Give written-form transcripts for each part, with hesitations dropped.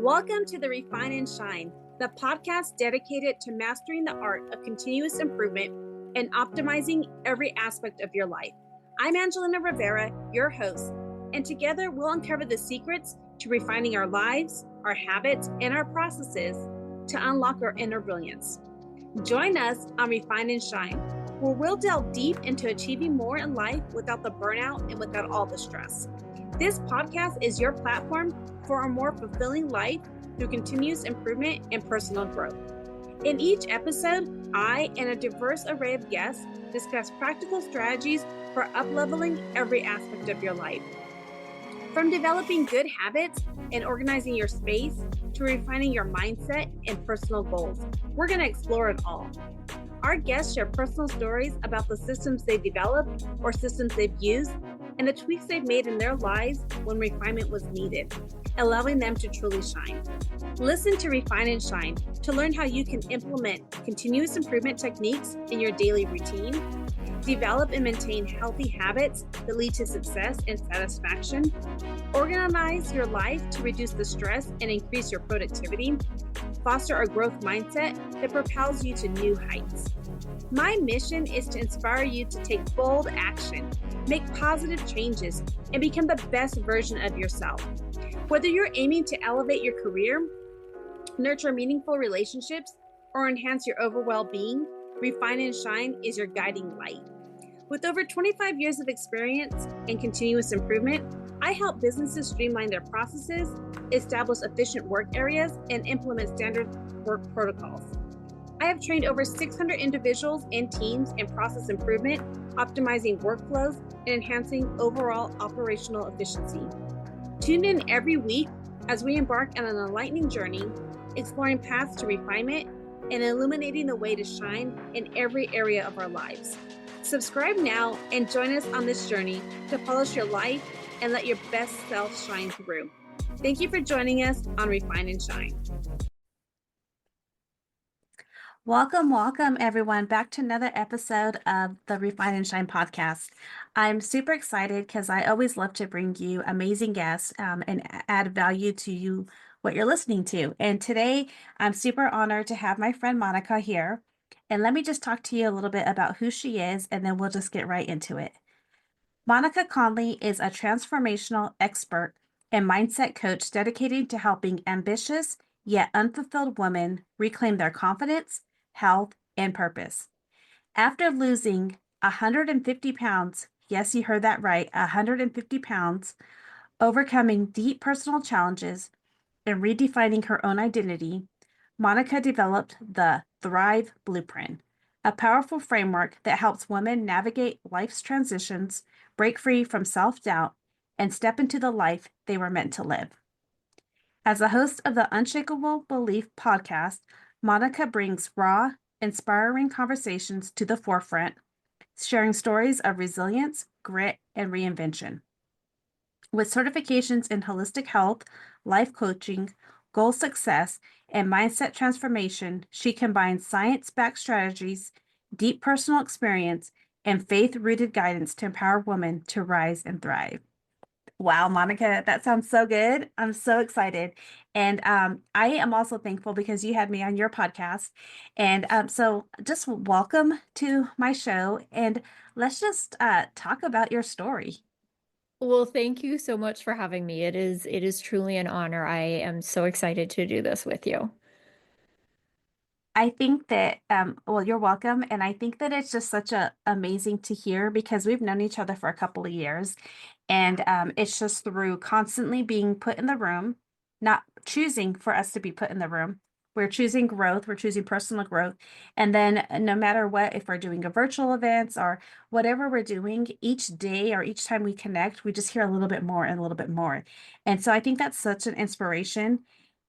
Welcome to the Refine and Shine, the podcast dedicated to mastering the art of continuous improvement and optimizing every aspect of your life. I'm Angelina Rivera, your host, and together we'll uncover the secrets to refining our lives, our habits, and our processes to unlock our inner brilliance. Join us on Refine and Shine, where we'll delve deep into achieving more in life without the burnout and without all the stress. This podcast is your platform for a more fulfilling life through continuous improvement and personal growth. In each episode, I and a diverse array of guests discuss practical strategies for up-leveling every aspect of your life. From developing good habits and organizing your space to refining your mindset and personal goals, we're going to explore it all. Our guests share personal stories about the systems they've developed or systems they've used and the tweaks they've made in their lives when refinement was needed, allowing them to truly shine. Listen to Refine and Shine to learn how you can implement continuous improvement techniques in your daily routine, develop and maintain healthy habits that lead to success and satisfaction, organize your life to reduce the stress and increase your productivity, foster a growth mindset that propels you to new heights. My mission is to inspire you to take bold action, make positive changes, and become the best version of yourself. Whether you're aiming to elevate your career, nurture meaningful relationships, or enhance your overall well-being, Refine and Shine is your guiding light. With over 25 years of experience in continuous improvement, I help businesses streamline their processes, establish efficient work areas, and implement standard work protocols. I have trained over 600 individuals and teams in process improvement, optimizing workflows, and enhancing overall operational efficiency. Tune in every week as we embark on an enlightening journey, exploring paths to refinement and illuminating the way to shine in every area of our lives. Subscribe now and join us on this journey to polish your life and let your best self shine through. Thank you for joining us on Refine and Shine. Welcome, everyone, back to another episode of the Refine and Shine podcast. I'm super excited because I always love to bring you amazing guests and add value to you, what you're listening to. And today, I'm super honored to have my friend Monica here. And let me just talk to you a little bit about who she is, and then we'll just get right into it. Monica Conley is a transformational expert and mindset coach dedicated to helping ambitious yet unfulfilled women reclaim their confidence, health, and purpose. After losing 150 pounds, yes, you heard that right, 150 pounds, overcoming deep personal challenges, and redefining her own identity, Monica developed the Thrive Blueprint, a powerful framework that helps women navigate life's transitions, break free from self-doubt, and step into the life they were meant to live. As a host of the Unshakable Belief podcast, Monica brings raw, inspiring conversations to the forefront, sharing stories of resilience, grit, and reinvention. With certifications in holistic health, life coaching, goal success, and mindset transformation, she combines science-backed strategies, deep personal experience, and faith-rooted guidance to empower women to rise and thrive. Wow, Monica, that sounds so good. I'm so excited. And I am also thankful because you had me on your podcast. And so just welcome to my show. And let's just talk about your story. Well, thank you so much for having me. It is truly an honor. I am so excited to do this with you. I think that, well, you're welcome. And I think that it's just such amazing to hear because we've known each other for a couple of years. And it's just through constantly being put in the room, not choosing for us to be put in the room. We're choosing growth, we're choosing personal growth. And then no matter what, if we're doing a virtual events or whatever we're doing, each day or each time we connect, we just hear a little bit more and a little bit more. And so I think that's such an inspiration.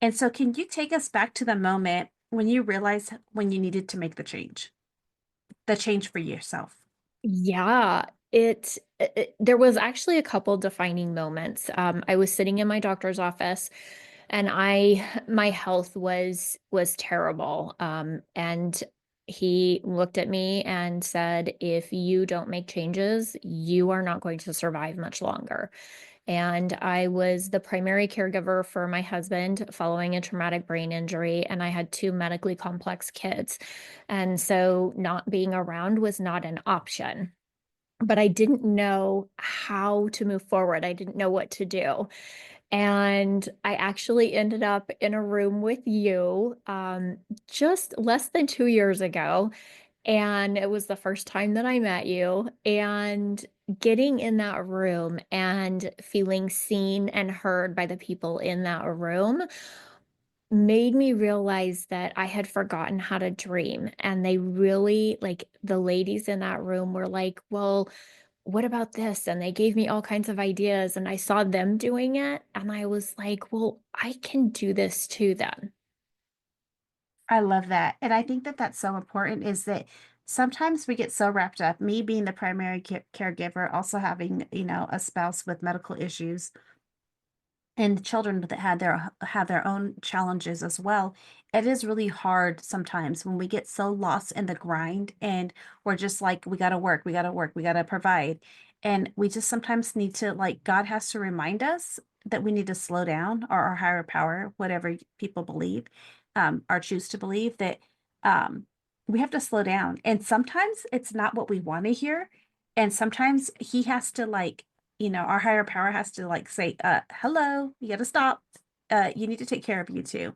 And so can you take us back to the moment when you realized when you needed to make the change for yourself? Yeah, there was actually a couple defining moments. I was sitting in my doctor's office and my health was terrible. And he looked at me and said, if you don't make changes, you are not going to survive much longer. And I was the primary caregiver for my husband following a traumatic brain injury, and I had two medically complex kids. And so not being around was not an option. But I didn't know how to move forward. I didn't know what to do. And I actually ended up in a room with you just less than 2 years ago. And it was the first time that I met you. And getting in that room and feeling seen and heard by the people in that room made me realize that I had forgotten how to dream. And they really, like, the ladies in that room were like, well, what about this? And they gave me all kinds of ideas, and I saw them doing it. And I was like, well, I can do this too then. I love that. And I think that that's so important is that sometimes we get so wrapped up, me being the primary caregiver, also having, a spouse with medical issues and children that have their own challenges as well. It is really hard sometimes when we get so lost in the grind and we're just like, we got to work, we got to work, we got to provide. And we just sometimes need to, like, God has to remind us that we need to slow down, or our higher power, whatever people believe, or choose to believe, that um, we have to slow down. And sometimes it's not what we want to hear. And sometimes He has to, like, our higher power has to, like, say, hello, you got to stop. You need to take care of you too.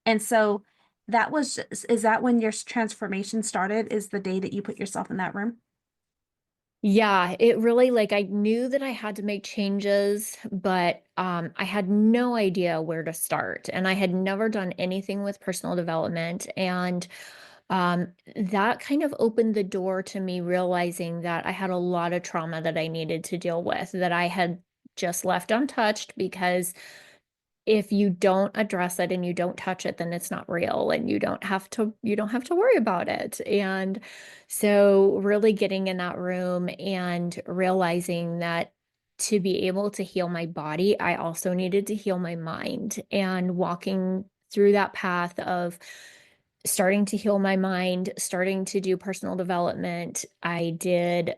And so is that when your transformation started? Is the day that you put yourself in that room? Yeah, it really, like, I knew that I had to make changes, but I had no idea where to start. And I had never done anything with personal development. And that kind of opened the door to me realizing that I had a lot of trauma that I needed to deal with, that I had just left untouched because if you don't address it and you don't touch it, then it's not real and you don't have to worry about it. And so really getting in that room and realizing that to be able to heal my body, I also needed to heal my mind, and walking through that path of starting to heal my mind, starting to do personal development. I did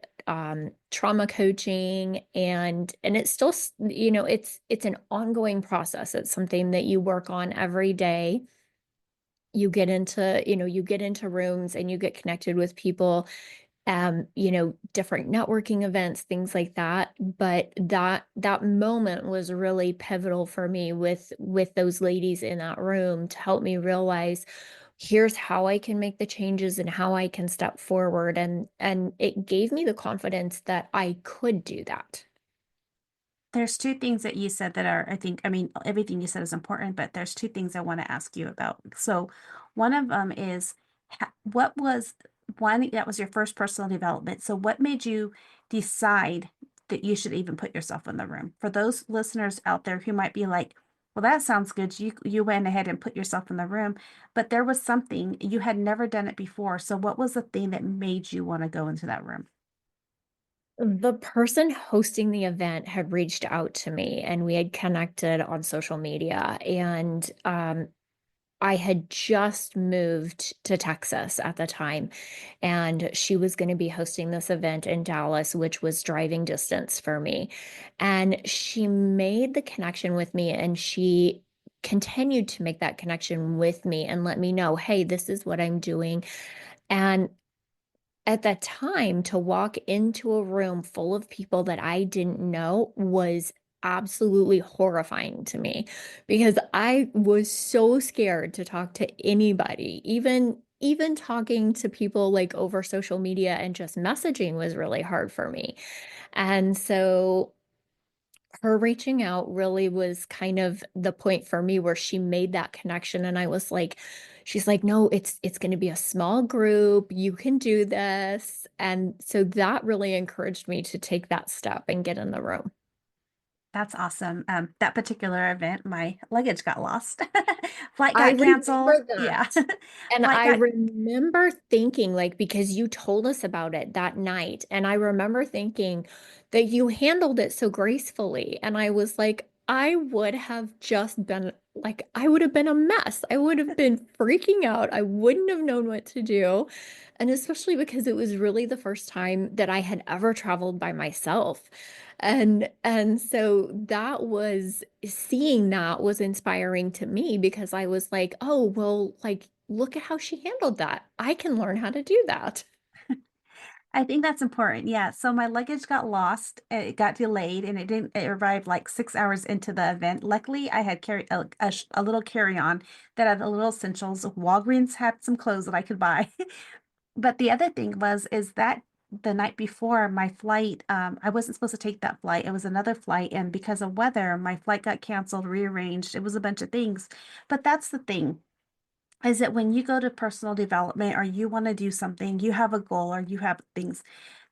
trauma coaching, and it's still, it's an ongoing process. It's something that you work on every day. You get into rooms and you get connected with people, different networking events, things like that. But that moment was really pivotal for me with those ladies in that room to help me realize here's how I can make the changes and how I can step forward. And it gave me the confidence that I could do that. There's two things that you said that are, I think, I mean, everything you said is important, but there's two things I want to ask you about. So, one of them is, what was one that was your first personal development? So, what made you decide that you should even put yourself in the room? For those listeners out there who might be like, well, that sounds good. You went ahead and put yourself in the room, but there was something you had never done it before. So, what was the thing that made you want to go into that room? The person hosting the event had reached out to me and we had connected on social media. And I had just moved to Texas at the time, and she was going to be hosting this event in Dallas, which was driving distance for me. And she made the connection with me, and she continued to make that connection with me and let me know, hey, this is what I'm doing. And at that time, to walk into a room full of people that I didn't know was absolutely horrifying to me, because I was so scared to talk to anybody. Even talking to people like over social media and just messaging was really hard for me. And so her reaching out really was kind of the point for me where she made that connection. And I was like, she's like, no, it's going to be a small group, you can do this. And so that really encouraged me to take that step and get in the room. That's awesome. That particular event, my luggage got lost. Flight I got canceled. remember Yeah. that. And Flight I got, remember thinking, like, because you told us about it that night, and I remember thinking that you handled it so gracefully. And I was like, I would have just been like, I would have been a mess. I would have been freaking out. I wouldn't have known what to do. And especially because it was really the first time that I had ever traveled by myself. And so that was seeing that was inspiring to me because I was like, oh, well, like look at how she handled that. I can learn how to do that. I think that's important. Yeah. So my luggage got lost. It got delayed and it arrived like 6 hours into the event. Luckily, I had carried a little carry-on that had a little essentials. Walgreens had some clothes that I could buy. But the other thing is that the night before my flight, I wasn't supposed to take that flight. It was another flight. And because of weather, my flight got canceled, rearranged. It was a bunch of things. But that's the thing is that when you go to personal development or you want to do something, you have a goal or you have things,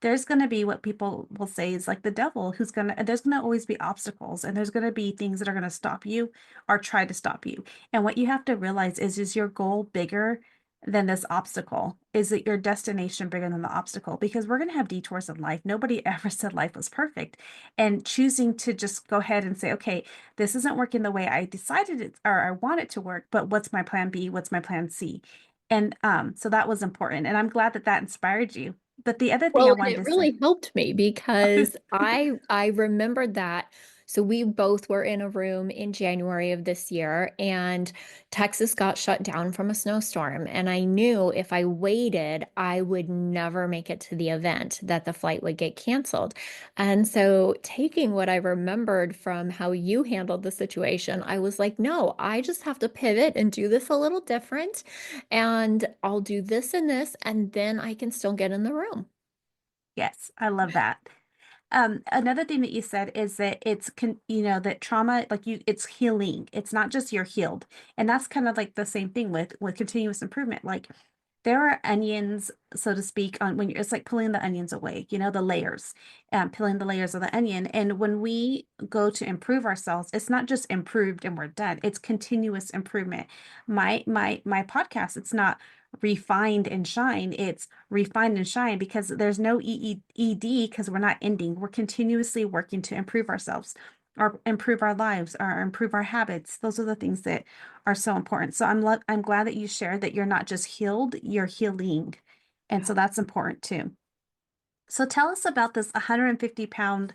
there's going to be what people will say is like the devil there's going to always be obstacles and there's going to be things that are going to stop you or try to stop you. And what you have to realize is your goal bigger than this obstacle? Is it your destination bigger than the obstacle? Because we're going to have detours in life. Nobody ever said life was perfect. And choosing to just go ahead and say, okay, this isn't working the way I decided it or I want it to work, but what's my plan B? What's my plan C? And so that was important. And I'm glad that that inspired you. But the other thing I Well, and wanted it to say, really helped me because I remembered that. So we both were in a room in January of this year, and Texas got shut down from a snowstorm. And I knew if I waited, I would never make it to the event, that the flight would get canceled. And so taking what I remembered from how you handled the situation, I was like, no, I just have to pivot and do this a little different. And I'll do this and this, and then I can still get in the room. yes, I love that. Another thing that you said is that that trauma, like it's healing. It's not just you're healed. And that's kind of like the same thing with continuous improvement. Like there are onions, so to speak, on when it's like pulling the onions away, the layers, peeling the layers of the onion. And when we go to improve ourselves, it's not just improved and we're done. It's continuous improvement. My podcast, it's not refined and shine. It's refined and shine because there's no ED because we're not ending. We're continuously working to improve ourselves or improve our lives or improve our habits. Those are the things that are so important. So I'm glad that you shared that you're not just healed, you're healing. And so that's important too. So tell us about this 150-pound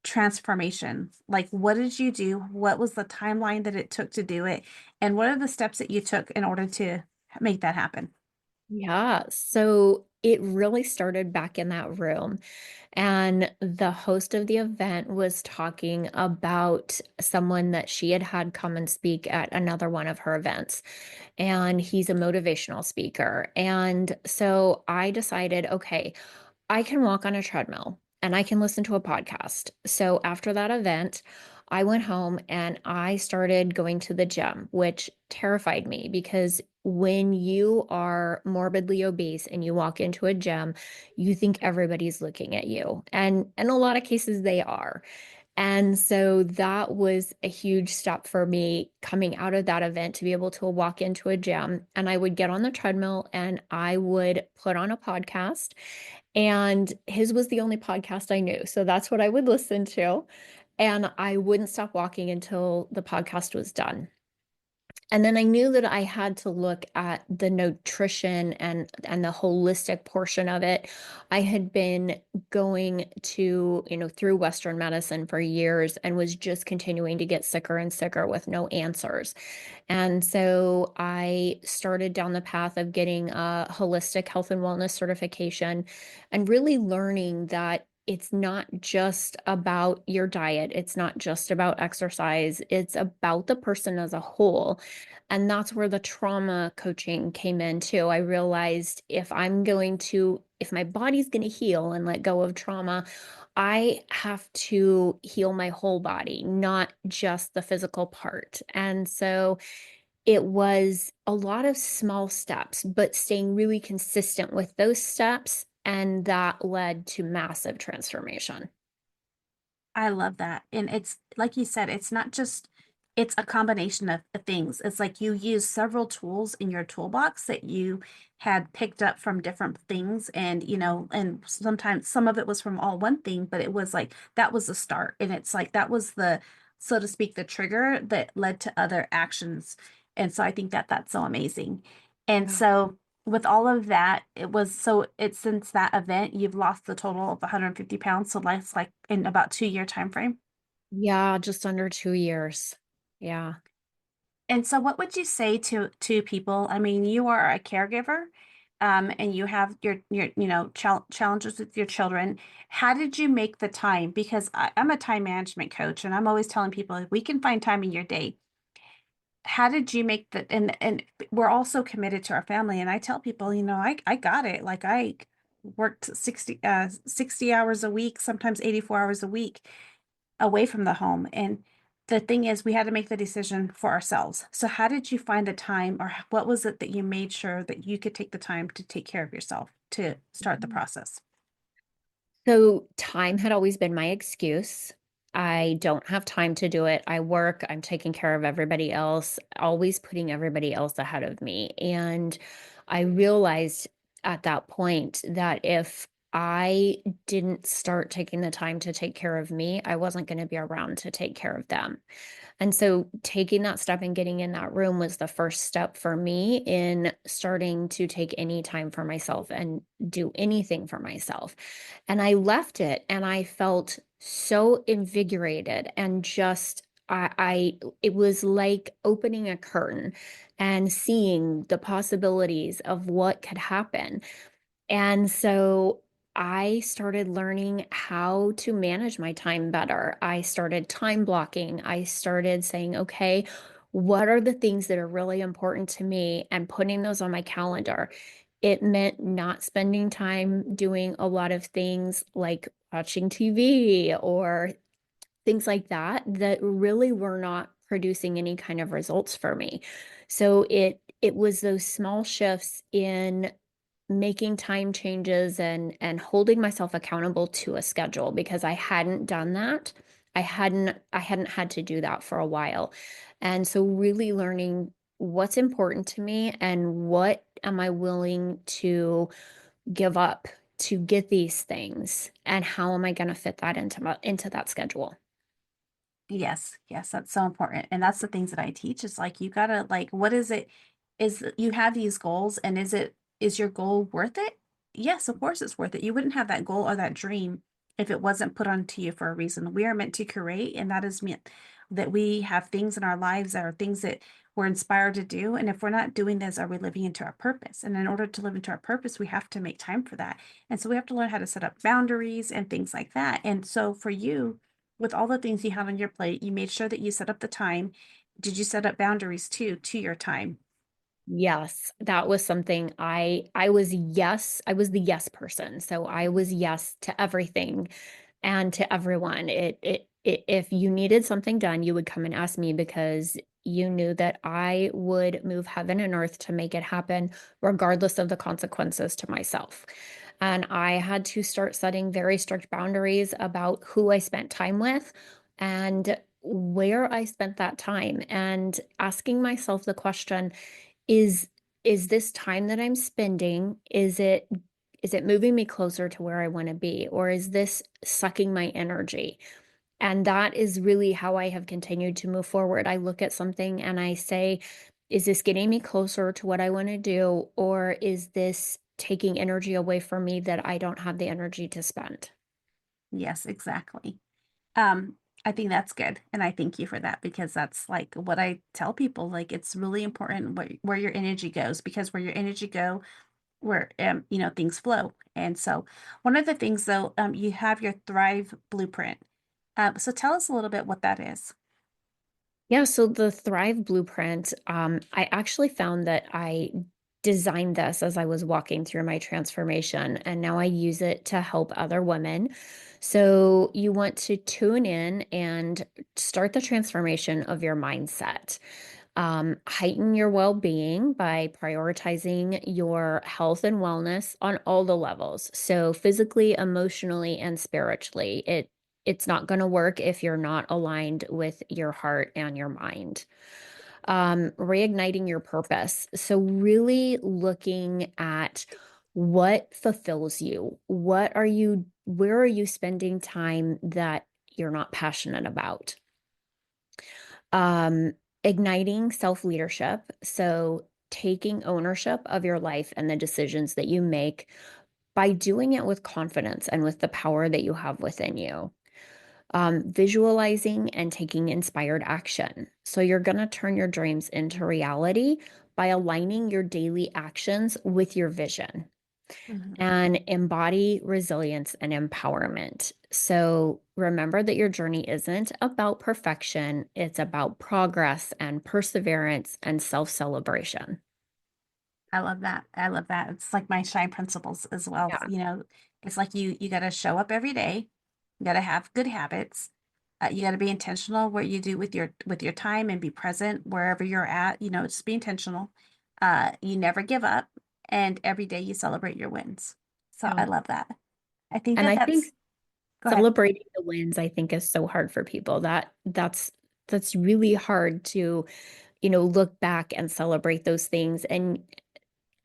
transformation. Like, what did you do? What was the timeline that it took to do it? And what are the steps that you took in order to make that happen? Yeah, so it really started back in that room. And the host of the event was talking about someone that she had had come and speak at another one of her events. And he's a motivational speaker. And so I decided, okay, I can walk on a treadmill and I can listen to a podcast. So after that event, I went home and I started going to the gym, which terrified me because when you are morbidly obese and you walk into a gym, you think everybody's looking at you. And in a lot of cases they are. And so that was a huge step for me coming out of that event to be able to walk into a gym and I would get on the treadmill and I would put on a podcast and his was the only podcast I knew. So that's what I would listen to. And I wouldn't stop walking until the podcast was done. And then I knew that I had to look at the nutrition and the holistic portion of it. I had been going to, through Western medicine for years and was just continuing to get sicker and sicker with no answers. And so I started down the path of getting a holistic health and wellness certification and really learning that it's not just about your diet. It's not just about exercise. It's about the person as a whole. And that's where the trauma coaching came in too. I realized if my body's going to heal and let go of trauma, I have to heal my whole body, not just the physical part. And so it was a lot of small steps, but staying really consistent with those steps. And that led to massive transformation. I love that. And it's like you said, it's a combination of things. It's like you use several tools in your toolbox that you had picked up from different things. And sometimes some of it was from all one thing, but it was like that was the start. And it's like that was so to speak, the trigger that led to other actions. And so I think that that's so amazing. And Yeah. so with all of that, it's since that event, you've lost the total of 150 pounds. So that's like in about 2 year time frame. Yeah, just under 2 years. Yeah. And so what would you say to people? I mean, you are a caregiver, and you have your challenges with your children. How did you make the time? Because I'm a time management coach, and I'm always telling people like, we can find time in your day. How did you make the and we're also committed to our family, and I tell people, I got it. Like I worked 60 hours a week, sometimes 84 hours a week away from the home. And the thing is, we had to make the decision for ourselves. So how did you find the time, or what was it that you made sure that you could take the time to take care of yourself to start the process? So time had always been my excuse. I don't have time to do it. I work, I'm taking care of everybody else, always putting everybody else ahead of me. And I realized at that point that if I didn't start taking the time to take care of me, I wasn't going to be around to take care of them. And so taking that step and getting in that room was the first step for me in starting to take any time for myself and do anything for myself. And I left it and I felt so invigorated and just it was like opening a curtain and seeing the possibilities of what could happen. And so I started learning how to manage my time better. I started time blocking. I started saying, okay, what are the things that are really important to me and putting those on my calendar. It meant not spending time doing a lot of things like watching TV or things like that that really were not producing any kind of results for me. So it was those small shifts in making time changes and holding myself accountable to a schedule because I hadn't done that. I hadn't had to do that for a while. And so really learning what's important to me and what am I willing to give up to get these things and how am I going to fit that into that schedule. Yes, yes, that's so important. And that's the things that I teach. Is like you gotta like, what is it? Is you have these goals, and is your goal worth it? Yes, of course it's worth it. You wouldn't have that goal or that dream if it wasn't put onto you for a reason. We are meant to create, and that is meant that we have things in our lives that are things that we're inspired to do. And if we're not doing this, are we living into our purpose? And in order to live into our purpose, we have to make time for that. And so we have to learn how to set up boundaries and things like that. And so for you, with all the things you have on your plate, you made sure that you set up the time. Did you set up boundaries too to your time? Yes, that was something I was the yes person. So I was yes to everything and to everyone. If you needed something done, you would come and ask me because you knew that I would move heaven and earth to make it happen, regardless of the consequences to myself. And I had to start setting very strict boundaries about who I spent time with and where I spent that time, and asking myself the question, is is this time that I'm spending, is it moving me closer to where I want to be, or is this sucking my energy? And that is really how I have continued to move forward. I look at something and I say, is this getting me closer to what I want to do, or is this taking energy away from me that I don't have the energy to spend? Yes, exactly. Um, I think that's good. And I thank you for that because that's like what I tell people. Like it's really important where your energy goes, because where your energy go, where things flow. And so one of the things though, you have your Thrive blueprint. So tell us a little bit what that is. Yeah, so the Thrive Blueprint, I actually found that I designed this as I was walking through my transformation, and now I use it to help other women. So you want to tune in and start the transformation of your mindset. Heighten your well being by prioritizing your health and wellness on all the levels. So, physically, emotionally, and spiritually. It's not going to work if you're not aligned with your heart and your mind. Reigniting your purpose. So, really looking at what fulfills you. Where are you spending time that you're not passionate about? Um, Igniting self-leadership. So taking ownership of your life and the decisions that you make by doing it with confidence and with the power that you have within you. Visualizing and taking inspired action. So you're going to turn your dreams into reality by aligning your daily actions with your vision Mhm. and embody resilience and empowerment. So remember that your journey isn't about perfection, it's about progress and perseverance and self celebration. I love that. I love that. It's like my shine principles as well. Yeah. It's like you got to show up every day. You got to have good habits. You got to be intentional what you do with your time and be present wherever you're at. Just be intentional. You never give up, and every day you celebrate your wins. So I Yeah. love that. I think And that I think that's Go ahead. celebrating the wins, I think, is so hard for people. That's really hard to, look back and celebrate those things. And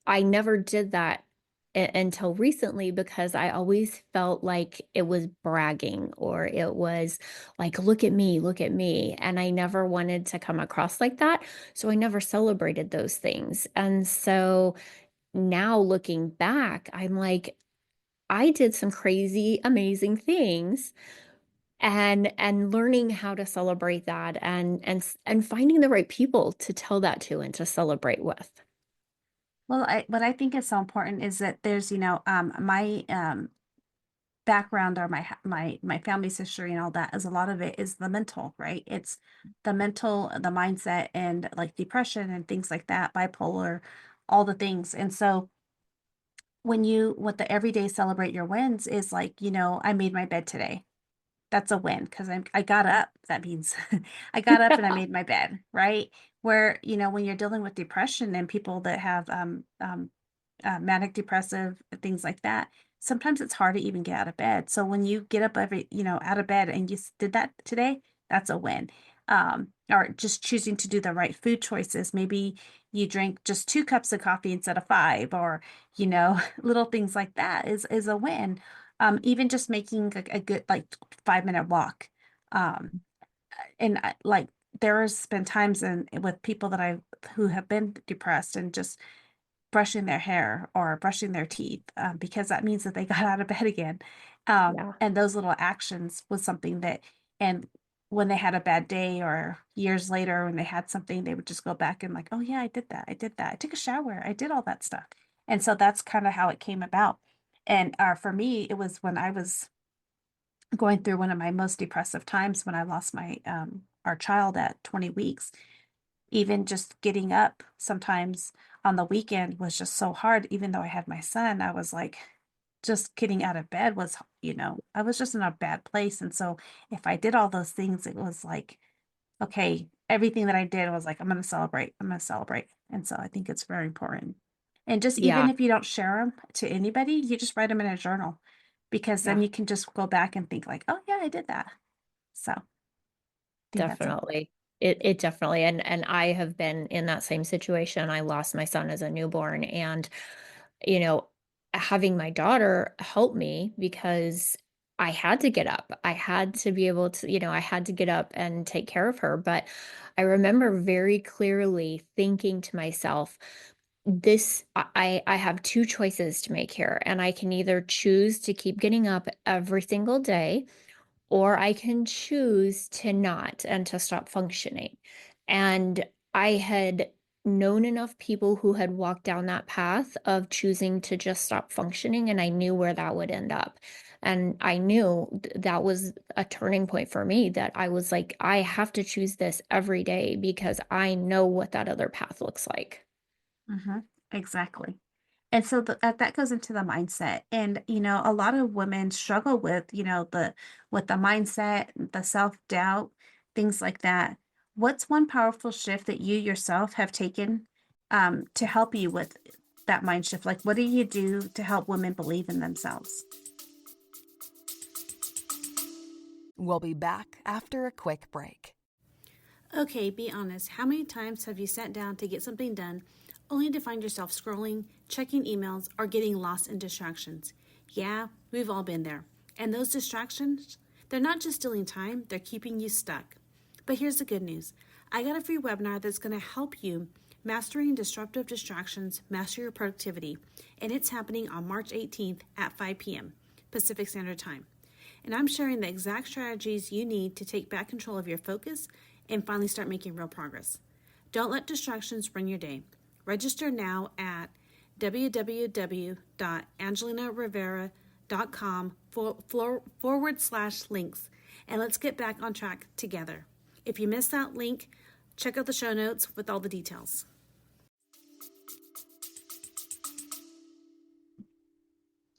I never did that until recently because I always felt like it was bragging or it was like, look at me. And I never wanted to come across like that. So I never celebrated those things. And so now looking back, I'm like, I did some crazy, amazing things and learning how to celebrate that and finding the right people to tell that to and to celebrate with. Well, what I think is so important is that there's, my background or my family's history and all that is a lot of it is the mental, right? It's the mental, the mindset, and like depression and things like that, bipolar, all the things. And so what the everyday celebrate your wins is like, I made my bed today. That's a win because I got up. That means I got up and I made my bed, right? Where, when you're dealing with depression and people that have manic depressive things like that, sometimes it's hard to even get out of bed. So when you get up out of bed and did that today, that's a win. Or just choosing to do the right food choices. Maybe you drink just 2 cups of coffee instead of five, or little things like that is a win. Even just making a good like 5-minute walk. Um, like there's been times with people who have been depressed and just brushing their hair or brushing their teeth, because that means that they got out of bed again. Yeah. And those little actions was something and when they had a bad day or years later when they had something, they would just go back and like, oh yeah, I did that. I did that. I took a shower. I did all that stuff. And so that's kind of how it came about. And for me, it was when I was going through one of my most depressive times when I lost our child at 20 weeks. Even just getting up sometimes on the weekend was just so hard. Even though I had my son, I was like, just getting out of bed was, I was just in a bad place. And so if I did all those things, it was like, okay, everything that I did was like, I'm going to celebrate. I'm going to celebrate. And so I think it's very important. And just even Yeah. if you don't share them to anybody, you just write them in a journal because then Yeah. you can just go back and think like, oh yeah, I did that. So I think that's important. Definitely. It definitely and I have been in that same situation. I lost my son as a newborn and you know, having my daughter help me because I had to get up. I had to be able to, I had to get up and take care of her, but I remember very clearly thinking to myself, this I have two choices to make here and I can either choose to keep getting up every single day or I can choose to not and to stop functioning. And I had known enough people who had walked down that path of choosing to just stop functioning, and I knew where that would end up. And I knew that was a turning point for me that I was like, I have to choose this every day because I know what that other path looks like. Hmm. Exactly. And so that goes into the mindset. And, a lot of women struggle with, with the mindset, the self-doubt, things like that. What's one powerful shift that you yourself have taken to help you with that mind shift? Like, what do you do to help women believe in themselves? We'll be back after a quick break. Okay, be honest. How many times have you sat down to get something done only to find yourself scrolling, checking emails, or getting lost in distractions? Yeah, we've all been there. And those distractions, they're not just stealing time, they're keeping you stuck. But here's the good news. I got a free webinar that's going to help you mastering disruptive distractions, master your productivity, and it's happening on March 18th at 5 p.m. Pacific Standard Time. And I'm sharing the exact strategies you need to take back control of your focus and finally start making real progress. Don't let distractions ruin your day. Register now at www.angelinarivera.com/links, and let's get back on track together. If you missed that link, check out the show notes with all the details.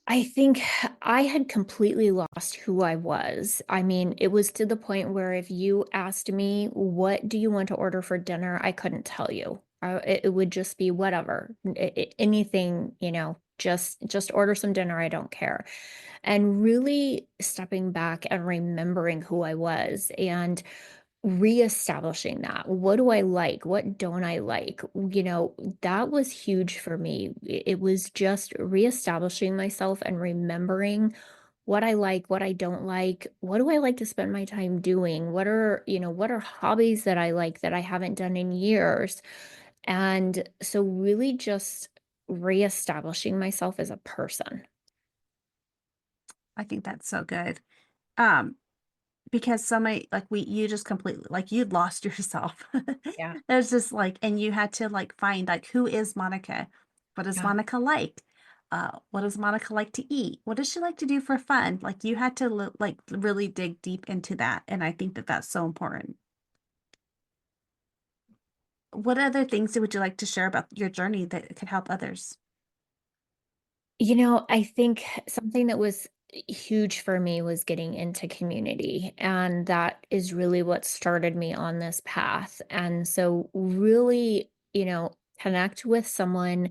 I think I had completely lost who I was. I mean, it was to the point where if you asked me, what do you want to order for dinner? I couldn't tell you. It would just be whatever, anything, just order some dinner. I don't care. And really stepping back and remembering who I was and reestablishing that. What do I like? What don't I like? That was huge for me. It was just reestablishing myself and remembering what I like, what I don't like. What do I like to spend my time doing? What are hobbies that I like that I haven't done in years? And so really just reestablishing myself as a person. I think that's so good. Um, because so many you just completely you'd lost yourself. Yeah. There's just and you had to find who is Monica? What does Yeah. Monica like? What does Monica like to eat? What does she like to do for fun? You had to really dig deep into that, and I think that that's so important. What other things would you like to share about your journey that could help others? I think something that was huge for me was getting into community. And that is really what started me on this path. And so, really, connect with someone,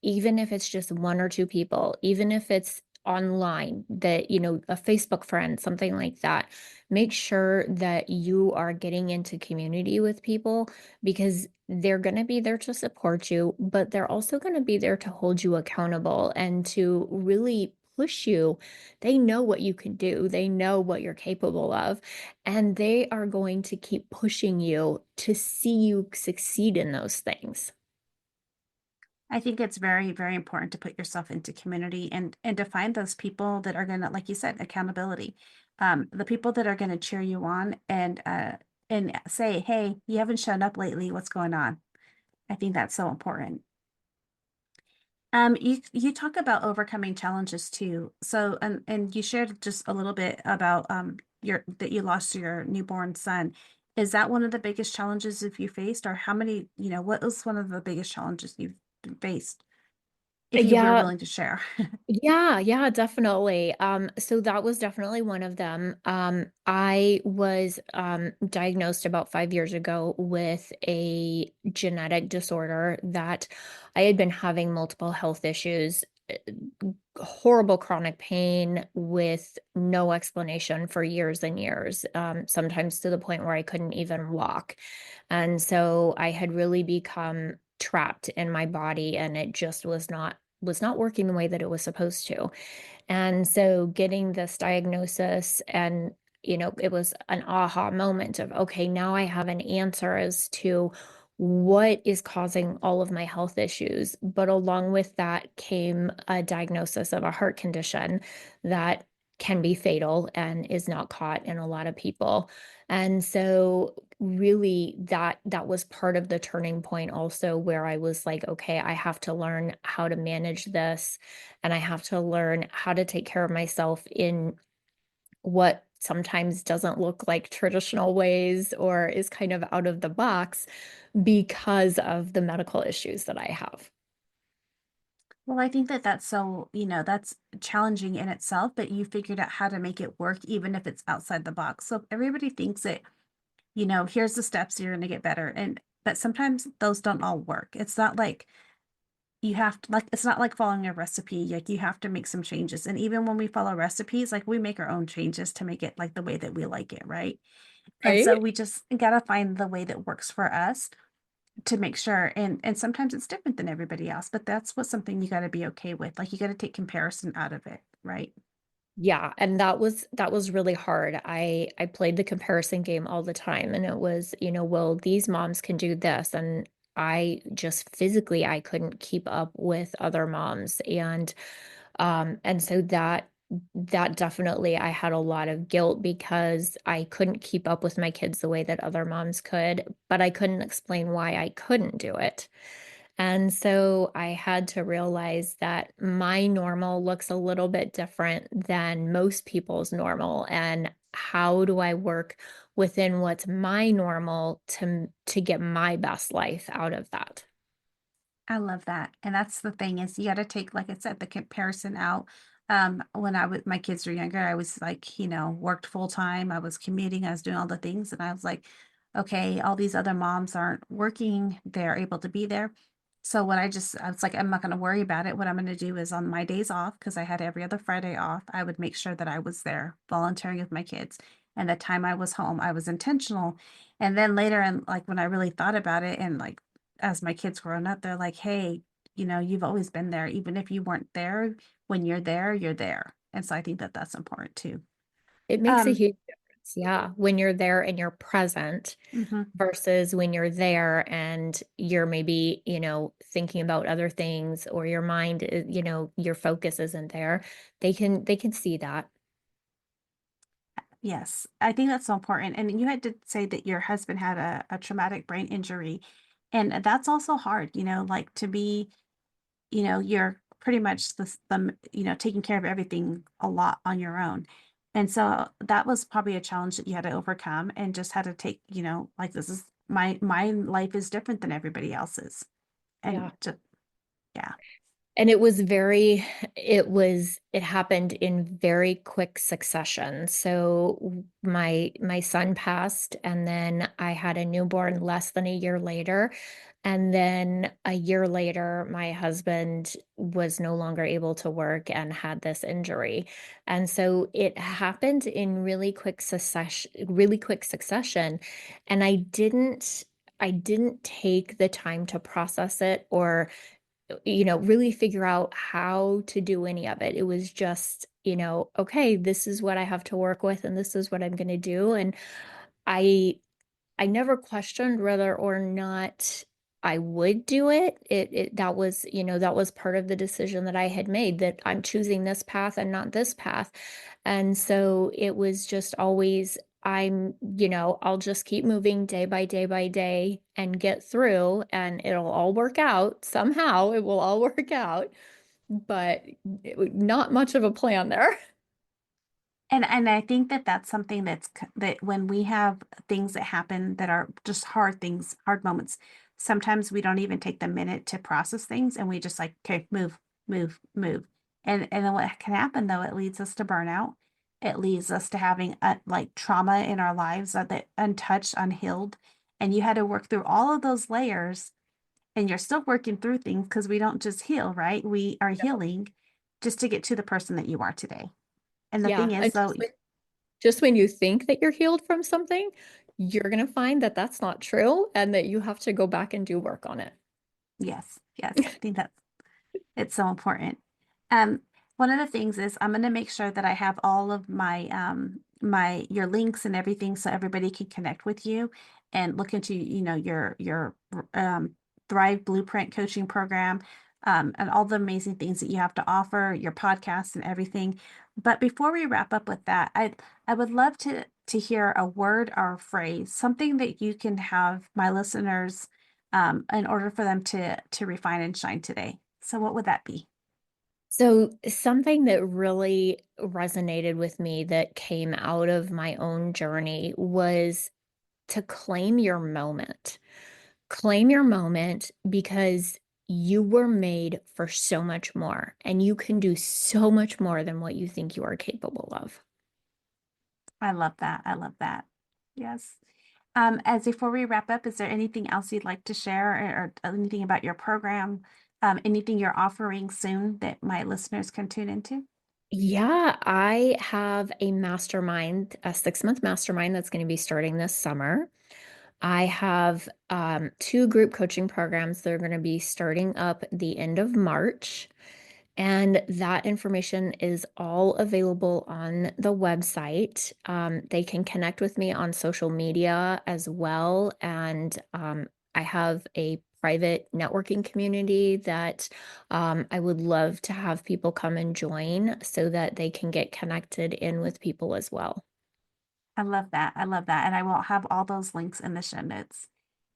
even if it's just one or two people, even if it's online, that, a Facebook friend, something like that, make sure that you are getting into community with people because they're going to be there to support you, but they're also going to be there to hold you accountable and to really push you. They know what you can do, they know what you're capable of, and they are going to keep pushing you to see you succeed in those things. I think it's very, very important to put yourself into community and to find those people that are gonna, like you said, accountability. The people that are gonna cheer you on and say, hey, you haven't shown up lately. What's going on? I think that's so important. You talk about overcoming challenges too. So and you shared just a little bit about your that you lost your newborn son. Is that one of the biggest challenges if you faced, or how many, what was one of the biggest challenges you've faced, if you were Yeah, willing to share? yeah, definitely. So that was definitely one of them. I was diagnosed about 5 years ago with a genetic disorder that I had been having multiple health issues, horrible chronic pain with no explanation for years and years, sometimes to the point where I couldn't even walk. And so I had really become trapped in my body and it just was not working the way that it was supposed to. And so getting this diagnosis and it was an aha moment of, okay, now I have an answer as to what is causing all of my health issues. But along with that came a diagnosis of a heart condition that can be fatal and is not caught in a lot of people. And so really that was part of the turning point also, where I was like, okay, I have to learn how to manage this and I have to learn how to take care of myself in what sometimes doesn't look like traditional ways or is kind of out of the box because of the medical issues that I have. Well, I think that that's so, that's challenging in itself, but you figured out how to make it work, even if it's outside the box. So everybody thinks that, here's the steps, you're going to get better. But sometimes those don't all work. It's not like you have to, it's not like following a recipe. You have to make some changes. And even when we follow recipes, we make our own changes to make it the way that we like it. Right. And so Right? we just got to find the way that works for us to make sure. And sometimes it's different than everybody else, but that's something you got to be okay with. You got to take comparison out of it, right? Yeah, and that was really hard. I played the comparison game all the time, and it was, well, these moms can do this, and I just physically I couldn't keep up with other moms, and so that definitely I had a lot of guilt because I couldn't keep up with my kids the way that other moms could, but I couldn't explain why I couldn't do it. And so I had to realize that my normal looks a little bit different than most people's normal. And how do I work within what's my normal to get my best life out of that? I love that. And that's the thing is you got to take, like I said, the comparison out. When my kids were younger, I was like, worked full time. I was commuting, I was doing all the things. And I was like, okay, all these other moms aren't working. They're able to be there. So I was like, I'm not going to worry about it. What I'm going to do is on my days off, because I had every other Friday off, I would make sure that I was there volunteering with my kids. And the time I was home, I was intentional. And then later, and like when I really thought about it and like as my kids growing up, they're like, hey, you've always been there. Even if you weren't there, when you're there, you're there. And so I think that that's important too. It makes a Um, huge difference. Yeah. When you're there and you're present mhm. versus when you're there and you're maybe, thinking about other things or your mind is, your focus isn't there. They can see that. Yes, I think that's so important. And you had to say that your husband had a traumatic brain injury. And that's also hard, like to be, you're pretty much taking care of everything a lot on your own. And so that was probably a challenge that you had to overcome and just had to take, like this is my life is different than everybody else's. And Yeah. yeah, And it happened in very quick succession. So my son passed, and then I had a newborn less than a year later. And then a year later, my husband was no longer able to work and had this injury. And so it happened in really quick succession. And I didn't take the time to process it or really figure out how to do any of it. It was just, okay, this is what I have to work with and this is what I'm going to do. And I I never questioned whether or not I would do it. That was, that was part of the decision that I had made that I'm choosing this path and not this path. And so it was just always I'll just keep moving day by day by day and get through and it'll all work out. Somehow it will all work out, but not much of a plan there. and I think that that's something that when we have things that happen that are just hard things, hard moments, sometimes we don't even take the minute to process things, and we just like, okay, move, move, move, and then what can happen though? It leads us to burnout. It leads us to having like trauma in our lives that untouched, unhealed, and you had to work through all of those layers, and you're still working through things because we don't just heal, right? We are healing just to get to the person that you are today. And the thing Yeah. is, And though, just when you think that you're healed from something, you're going to find that that's not true and that you have to go back and do work on it. yes, yes, I think that's it's so important. Um, One of the things is I'm going to make sure that I have all of my your links and everything so everybody can connect with you and look into, your Thrive Blueprint coaching program, and all the amazing things that you have to offer, your podcast and everything. But before we wrap up with that, I would love to hear a word or a phrase, something that you can have my listeners in order for them to refine and shine today. So what would that be? So, something that really resonated with me that came out of my own journey was to claim your moment. Claim your moment because you were made for so much more and you can do so much more than what you think you are capable of. I love that. I love that. Yes. As before we wrap up, is there anything else you'd like to share or anything about your program? Anything you're offering soon that my listeners can tune into? Yeah, I have a mastermind, a 6-month mastermind that's going to be starting this summer. I have two group coaching programs that are going to be starting up the end of March. And that information is all available on the website. They can connect with me on social media as well. And I have a private networking community that I would love to have people come and join so that they can get connected in with people as well. I love that. I love that. And I will have all those links in the show notes.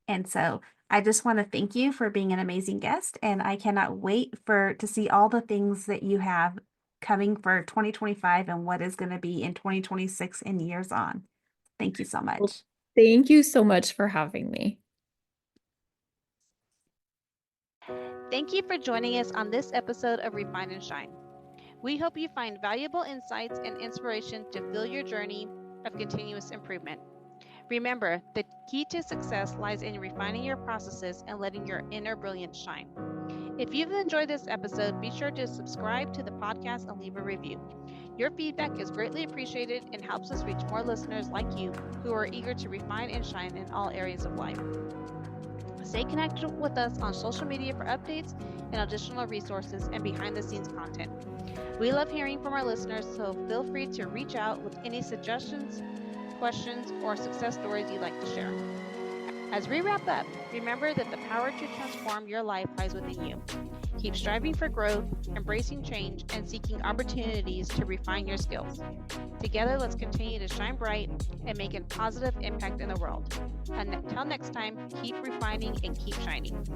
And so I just want to thank you for being an amazing guest. And I cannot wait to see all the things that you have coming for 2025 and what is going to be in 2026 and years on. Thank you so Well, much. thank you so much for having me. Thank you for joining us on this episode of Refine and Shine. We hope you find valuable insights and inspiration to fuel your journey of continuous improvement. Remember, the key to success lies in refining your processes and letting your inner brilliance shine. If you've enjoyed this episode, be sure to subscribe to the podcast and leave a review. Your feedback is greatly appreciated and helps us reach more listeners like you who are eager to refine and shine in all areas of life. Stay connected with us on social media for updates and additional resources and behind-the-scenes content. We love hearing from our listeners, so feel free to reach out with any suggestions, questions, or success stories you'd like to share. As we wrap up, remember that the power to transform your life lies within you. Keep striving for growth, embracing change, and seeking opportunities to refine your skills. Together, let's continue to shine bright and make a positive impact in the world. Until next time, keep refining and keep shining.